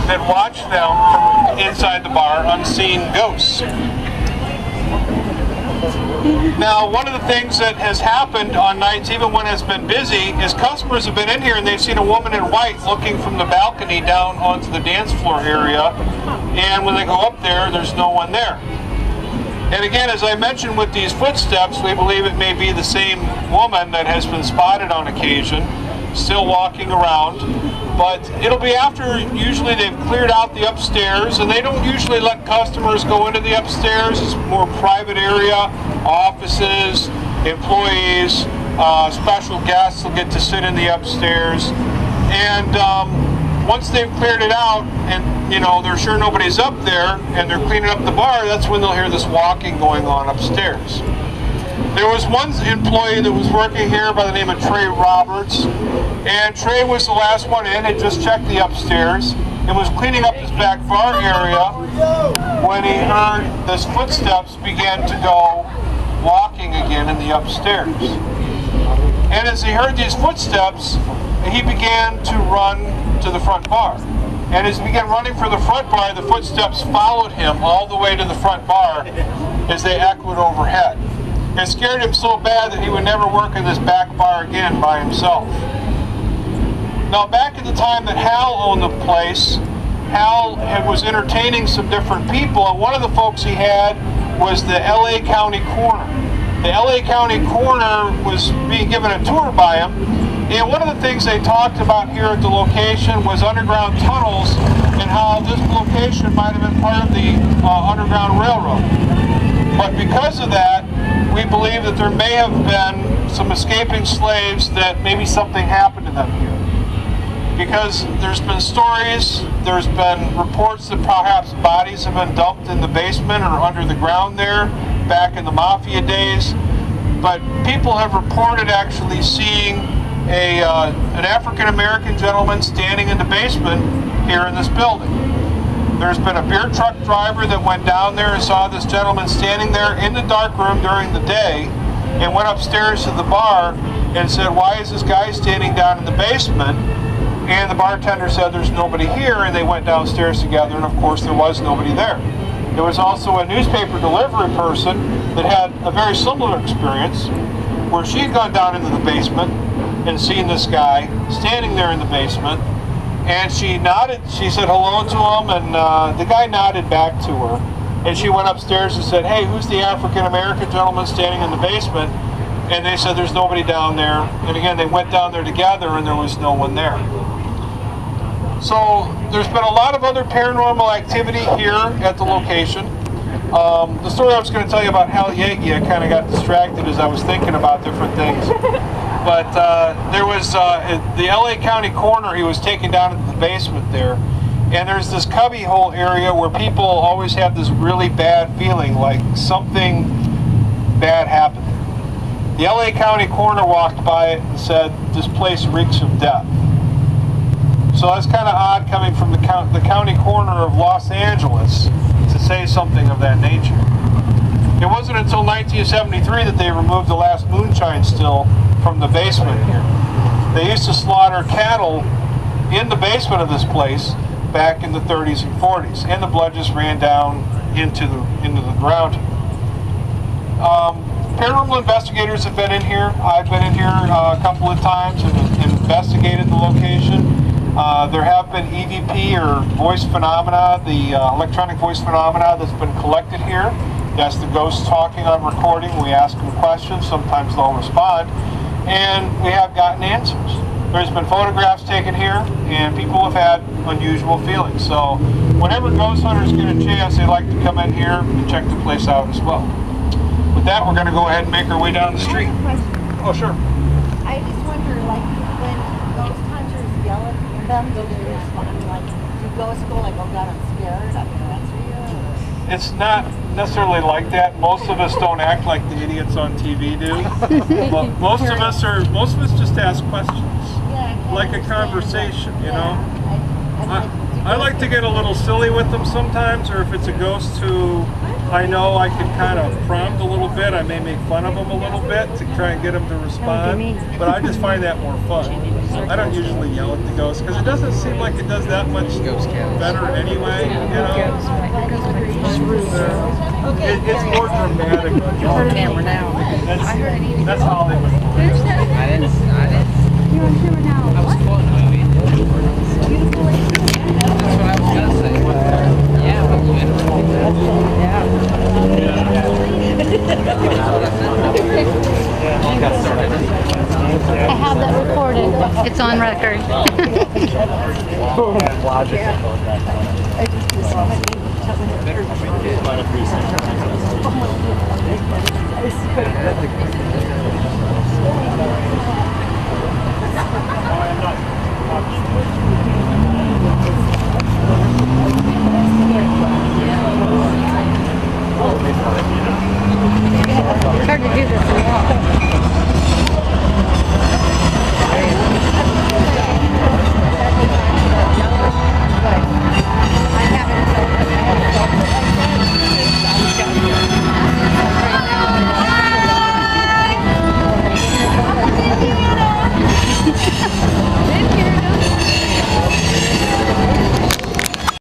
that watch them from inside the bar, unseen ghosts. Now, one of the things that has happened on nights, even when it's been busy, is customers have been in here and they've seen a woman in white looking from the balcony down onto the dance floor area, and when they go up there, there's no one there. And again, as I mentioned with these footsteps, we believe it may be the same woman that has been spotted on occasion, still walking around. But it'll be after usually they've cleared out the upstairs, and they don't usually let customers go into the upstairs. It's more private area, offices, employees, special guests will get to sit in the upstairs. And once they've cleared it out and they're sure nobody's up there and they're cleaning up the bar, that's when they'll hear this walking going on upstairs. There was one employee that was working here by the name of Trey Roberts, and Trey was the last one in, had just checked the upstairs and was cleaning up his back bar area when he heard this footsteps begin to go walking again in the upstairs. And as he heard these footsteps, he began to run to the front bar. And as he began running for the front bar, the footsteps followed him all the way to the front bar as they echoed overhead. It scared him so bad that he would never work in this back bar again by himself. Now, back at the time that Hal owned the place, Hal was entertaining some different people, and one of the folks he had was the LA County Coroner. The LA County Coroner was being given a tour by him, and one of the things they talked about here at the location was underground tunnels and how this location might have been part of the Underground Railroad. But because of that, we believe that there may have been some escaping slaves that maybe something happened to them here. Because there's been stories, there's been reports that perhaps bodies have been dumped in the basement or under the ground there back in the Mafia days. But people have reported actually seeing an African-American gentleman standing in the basement here in this building. There's been a beer truck driver that went down there and saw this gentleman standing there in the dark room during the day and went upstairs to the bar and said, "Why is this guy standing down in the basement?" And the bartender said, "There's nobody here," and they went downstairs together, and of course there was nobody there. There was also a newspaper delivery person that had a very similar experience where she had gone down into the basement and seen this guy standing there in the basement. And she nodded, she said hello to him, and the guy nodded back to her. And she went upstairs and said, "Hey, who's the African-American gentleman standing in the basement?" And they said, "There's nobody down there." And again, they went down there together and there was no one there. So there's been a lot of other paranormal activity here at the location. The story I was going to tell you about Hal Yagi, I kind of got distracted as I was thinking about different things. But there was the LA County Coroner, he was taken down into the basement there. And there's this cubby hole area where people always have this really bad feeling like something bad happened. The LA County Coroner walked by it and said, "This place reeks of death." So that's kind of odd coming from the County Coroner of Los Angeles to say something of that nature. It wasn't until 1973 that they removed the last moonshine still from the basement here. They used to slaughter cattle in the basement of this place back in the 30s and 40s, and the blood just ran down into the ground. Paranormal investigators have been in here. I've been in here a couple of times and investigated the location. There have been EVP or voice phenomena, the electronic voice phenomena that's been collected here. That's the ghosts talking on recording. We ask them questions. Sometimes they'll respond. And we have gotten answers. There's been photographs taken here, and people have had unusual feelings. So whenever ghost hunters get a chance, they like to come in here and check the place out as well. With that, we're going to go ahead and make our way down the street. Oh, sure. I just wonder, like, when ghost hunters yell at them, do they respond? Like, do ghosts go like, "Oh God, I'm scared, I'm going to answer you"? Or? It's not necessarily like that. Most of us don't act like the idiots on TV do. But most of us just ask questions, like a conversation, you know. I like to get a little silly with them sometimes, or if it's a ghost who I know I can kind of prompt a little bit, I may make fun of them a little bit to try and get them to respond. But I just find that more fun. I don't usually yell at the ghost because it doesn't seem like it does that much better anyway, you know? It's more dramatic. That's Hollywood. I didn't. I was quoting a movie. That's what I was gonna say. Yeah, but I have that recorded. It's on record.